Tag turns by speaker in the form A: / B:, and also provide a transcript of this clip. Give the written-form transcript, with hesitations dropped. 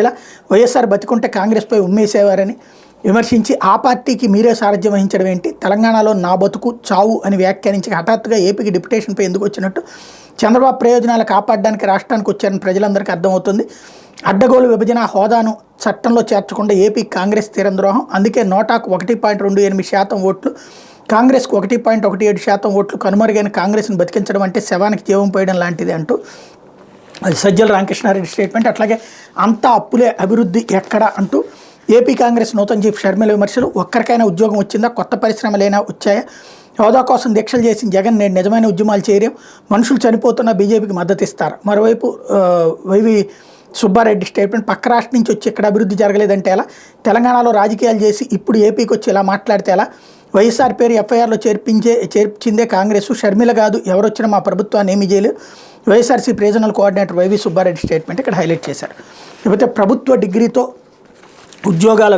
A: ఇలా వైఎస్ఆర్ బతికుంటే కాంగ్రెస్పై ఉమ్మేసేవారని విమర్శించి ఆ పార్టీకి మీరే సారథ్యం వహించడం ఏంటి, తెలంగాణలో నా బతుకు చావు అని వ్యాఖ్యానించి హఠాత్తుగా ఏపీకి డిప్యుటేషన్పై ఎందుకు వచ్చినట్టు, చంద్రబాబు ప్రయోజనాలు కాపాడడానికి రాష్ట్రానికి వచ్చారని ప్రజలందరికీ అర్థమవుతుంది. అడ్డగోలు విభజన హోదాను చట్టంలో చేర్చకుండా ఏపీ కాంగ్రెస్ తీరంద్రోహం, అందుకే నోటాకు 1.28% ఓట్లు, కాంగ్రెస్కు 1.17% ఓట్లు, కనుమరుగైన కాంగ్రెస్ని బతికించడం అంటే శవానికి జీవం పోయడం లాంటిది అంటూ అది సజ్జల రామకృష్ణారెడ్డి స్టేట్మెంట్. అట్లాగే అంతా అప్పులే అభివృద్ధి ఎక్కడ అంటూ ఏపీ కాంగ్రెస్ నూతన చీఫ్ షర్మిల విమర్శలు. ఒక్కరికైనా ఉద్యోగం వచ్చిందా, కొత్త పరిశ్రమలైనా వచ్చాయా, హోదా కోసం దీక్షలు చేసిన జగన్ నేడు నిజమైన ఉద్యమాలు చేయడం, మనుషులు చనిపోతున్న బీజేపీకి మద్దతు ఇస్తారు. మరోవైపు వైవి సుబ్బారెడ్డి స్టేట్మెంట్, పక్క రాష్ట్రం నుంచి వచ్చి ఇక్కడ అభివృద్ధి జరగలేదంటే ఎలా, తెలంగాణలో రాజకీయాలు చేసి ఇప్పుడు ఏపీకి వచ్చి ఇలా మాట్లాడితే ఎలా, వైఎస్ఆర్ పేరు ఎఫ్ఐఆర్లో చేర్పించిందే కాంగ్రెస్, షర్మిల కాదు ఎవరొచ్చినా మా ప్రభుత్వాన్ని ఏమీ చేయలేదు. YSRCP regional coordinator YV Subbareddy statement ఇక్కడ హైలైట్ చేశారు. లేకపోతే ప్రభుత్వ డిగ్రీతో ఉద్యోగాల